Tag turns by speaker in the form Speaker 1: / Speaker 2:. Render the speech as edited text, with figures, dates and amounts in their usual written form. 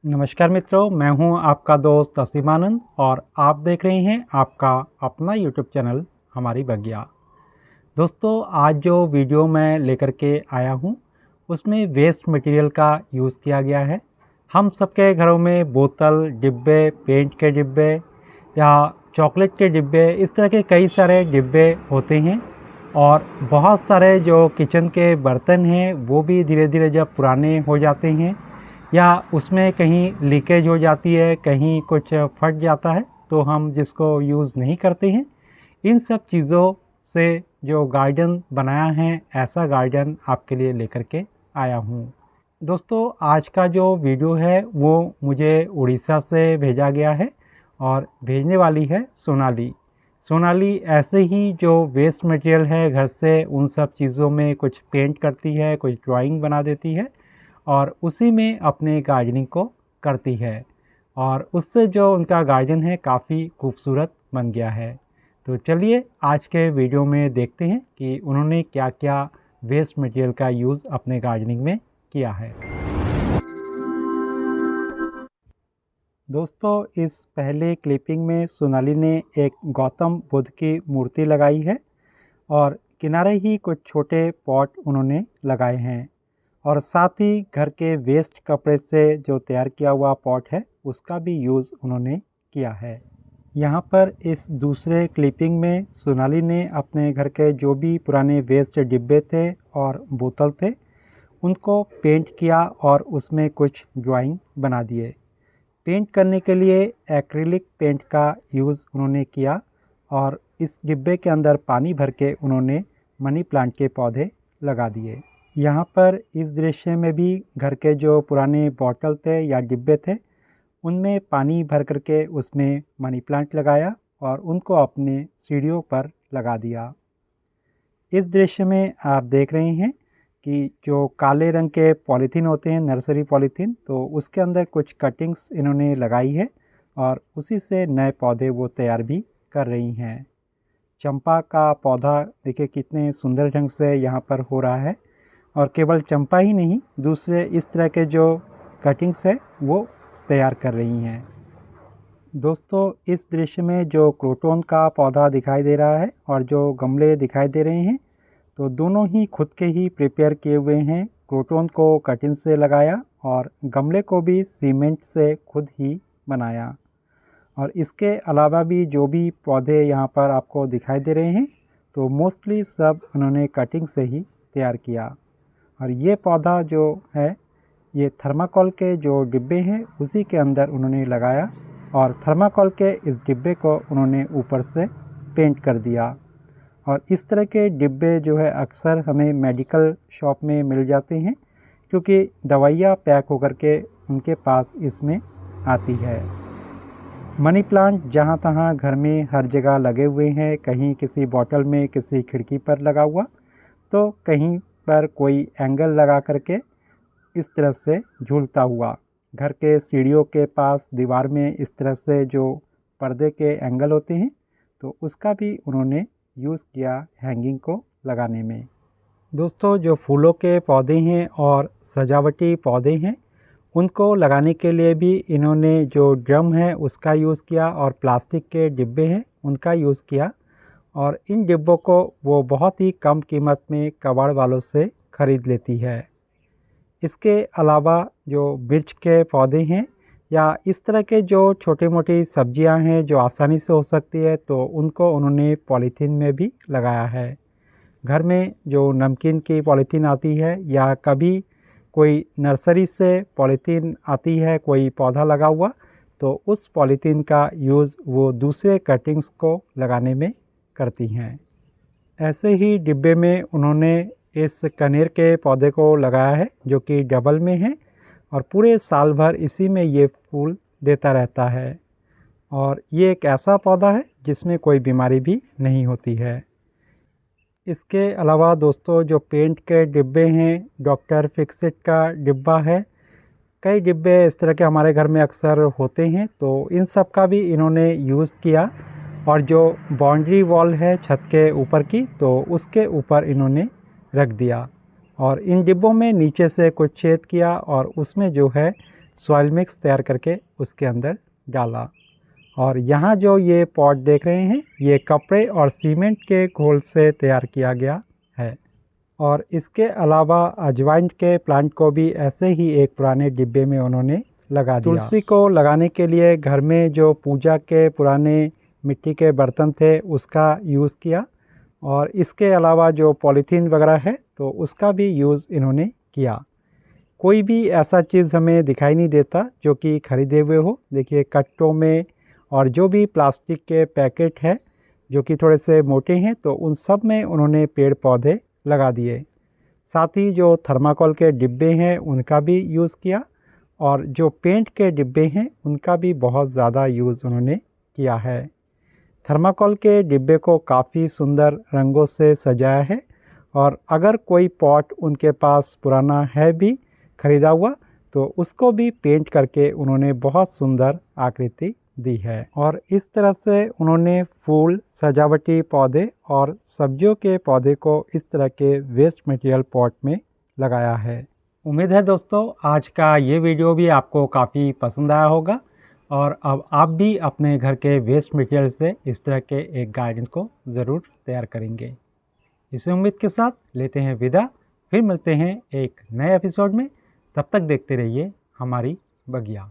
Speaker 1: नमस्कार मित्रों, मैं हूं आपका दोस्त असीम आनंद और आप देख रहे हैं आपका अपना यूट्यूब चैनल हमारी बगिया। दोस्तों, आज जो वीडियो मैं लेकर के आया हूं उसमें वेस्ट मटेरियल का यूज़ किया गया है। हम सबके घरों में बोतल, डिब्बे, पेंट के डिब्बे या चॉकलेट के डिब्बे, इस तरह के कई सारे डिब्बे होते हैं और बहुत सारे जो किचन के बर्तन हैं वो भी धीरे धीरे जब पुराने हो जाते हैं या उसमें कहीं लीकेज हो जाती है, कहीं कुछ फट जाता है तो हम जिसको यूज़ नहीं करते हैं, इन सब चीज़ों से जो गार्डन बनाया है, ऐसा गार्डन आपके लिए लेकर के आया हूँ। दोस्तों, आज का जो वीडियो है वो मुझे उड़ीसा से भेजा गया है और भेजने वाली है सोनाली। सोनाली ऐसे ही जो वेस्ट मटेरियल है घर से, उन सब चीज़ों में कुछ पेंट करती है, कुछ ड्राइंग बना देती है और उसी में अपने गार्डनिंग को करती है और उससे जो उनका गार्डन है काफ़ी खूबसूरत बन गया है। तो चलिए आज के वीडियो में देखते हैं कि उन्होंने क्या क्या वेस्ट मटेरियल का यूज़ अपने गार्डनिंग में किया है। दोस्तों, इस पहले क्लिपिंग में सोनाली ने एक गौतम बुद्ध की मूर्ति लगाई है और किनारे ही कुछ छोटे पॉट उन्होंने लगाए हैं और साथ ही घर के वेस्ट कपड़े से जो तैयार किया हुआ पॉट है उसका भी यूज़ उन्होंने किया है। यहाँ पर इस दूसरे क्लिपिंग में सोनाली ने अपने घर के जो भी पुराने वेस्ट डिब्बे थे और बोतल थे उनको पेंट किया और उसमें कुछ ड्राइंग बना दिए। पेंट करने के लिए एक्रिलिक पेंट का यूज़ उन्होंने किया और इस डिब्बे के अंदर पानी भर के उन्होंने मनी प्लांट के पौधे लगा दिए। यहाँ पर इस दृश्य में भी घर के जो पुराने बॉटल थे या डिब्बे थे उनमें पानी भर करके उसमें मनी प्लांट लगाया और उनको अपने सीढ़ियों पर लगा दिया। इस दृश्य में आप देख रहे हैं कि जो काले रंग के पॉलीथीन होते हैं, नर्सरी पॉलीथीन, तो उसके अंदर कुछ कटिंग्स इन्होंने लगाई है और उसी से नए पौधे वो तैयार भी कर रही हैं। चंपा का पौधा देखिए कितने सुंदर ढंग से यहाँ पर हो रहा है और केवल चंपा ही नहीं, दूसरे इस तरह के जो कटिंग्स है वो तैयार कर रही हैं। दोस्तों, इस दृश्य में जो क्रोटोन का पौधा दिखाई दे रहा है और जो गमले दिखाई दे रहे हैं, तो दोनों ही खुद के ही प्रिपेयर किए हुए हैं। क्रोटोन को कटिंग से लगाया और गमले को भी सीमेंट से खुद ही बनाया और इसके अलावा भी जो भी पौधे यहाँ पर आपको दिखाई दे रहे हैं तो मोस्टली सब उन्होंने कटिंग से ही तैयार किया। और ये पौधा जो है ये थर्माकोल के जो डिब्बे हैं उसी के अंदर उन्होंने लगाया और थर्माकोल के इस डिब्बे को उन्होंने ऊपर से पेंट कर दिया। और इस तरह के डिब्बे जो है अक्सर हमें मेडिकल शॉप में मिल जाते हैं क्योंकि दवाइयाँ पैक होकर के उनके पास इसमें आती है। मनी प्लांट जहाँ तहाँ घर में हर जगह लगे हुए हैं, कहीं किसी बॉटल में, किसी खिड़की पर लगा हुआ, तो कहीं पर कोई एंगल लगा करके इस तरह से झूलता हुआ। घर के सीढ़ियों के पास दीवार में इस तरह से जो पर्दे के एंगल होते हैं तो उसका भी उन्होंने यूज़ किया हैंगिंग को लगाने में। दोस्तों, जो फूलों के पौधे हैं और सजावटी पौधे हैं उनको लगाने के लिए भी इन्होंने जो ड्रम है उसका यूज़ किया और प्लास्टिक के डिब्बे हैं उनका यूज़ किया और इन डिब्बों को वो बहुत ही कम कीमत में कबाड़ वालों से ख़रीद लेती है। इसके अलावा जो मिर्च के पौधे हैं या इस तरह के जो छोटी मोटी सब्जियां हैं जो आसानी से हो सकती है तो उनको उन्होंने पॉलीथीन में भी लगाया है। घर में जो नमकीन की पॉलीथीन आती है या कभी कोई नर्सरी से पॉलीथीन आती है, कोई पौधा लगा हुआ, तो उस पॉलीथीन का यूज़ वो दूसरे कटिंग्स को लगाने में करती हैं। ऐसे ही डिब्बे में उन्होंने इस कनेर के पौधे को लगाया है जो कि डबल में है और पूरे साल भर इसी में ये फूल देता रहता है और ये एक ऐसा पौधा है जिसमें कोई बीमारी भी नहीं होती है। इसके अलावा दोस्तों, जो पेंट के डिब्बे हैं, डॉक्टर फिक्सिट का डिब्बा है, कई डिब्बे इस तरह के हमारे घर में अक्सर होते हैं, तो इन सब का भी इन्होंने यूज़ किया और जो बाउंड्री वॉल है छत के ऊपर की तो उसके ऊपर इन्होंने रख दिया और इन डिब्बों में नीचे से कुछ छेद किया और उसमें जो है सॉइल मिक्स तैयार करके उसके अंदर डाला। और यहाँ जो ये पॉट देख रहे हैं ये कपड़े और सीमेंट के घोल से तैयार किया गया है। और इसके अलावा अजवाइन के प्लांट को भी ऐसे ही एक पुराने डिब्बे में उन्होंने लगा दिया। तुलसी को लगाने के लिए घर में जो पूजा के पुराने मिट्टी के बर्तन थे उसका यूज़ किया, और इसके अलावा जो पॉलीथीन वगैरह है तो उसका भी यूज़ इन्होंने किया। कोई भी ऐसा चीज़ हमें दिखाई नहीं देता जो कि खरीदे हुए हो। देखिए कट्टों में और जो भी प्लास्टिक के पैकेट है जो कि थोड़े से मोटे हैं तो उन सब में उन्होंने पेड़ पौधे लगा दिए। साथ ही जो थर्माकोल के डिब्बे हैं उनका भी यूज़ किया, और जो पेंट के डिब्बे हैं उनका भी बहुत ज़्यादा यूज़ उन्होंने किया है। थर्माकोल के डिब्बे को काफ़ी सुंदर रंगों से सजाया है, और अगर कोई पॉट उनके पास पुराना है भी ख़रीदा हुआ तो उसको भी पेंट करके उन्होंने बहुत सुंदर आकृति दी है। और इस तरह से उन्होंने फूल, सजावटी पौधे और सब्जियों के पौधे को इस तरह के वेस्ट मटेरियल पॉट में लगाया है। उम्मीद है दोस्तों आज का ये वीडियो भी आपको काफ़ी पसंद आया होगा, और अब आप भी अपने घर के वेस्ट मटेरियल से इस तरह के एक गार्डन को ज़रूर तैयार करेंगे। इसी उम्मीद के साथ लेते हैं विदा, फिर मिलते हैं एक नए एपिसोड में। तब तक देखते रहिए हमारी बगिया।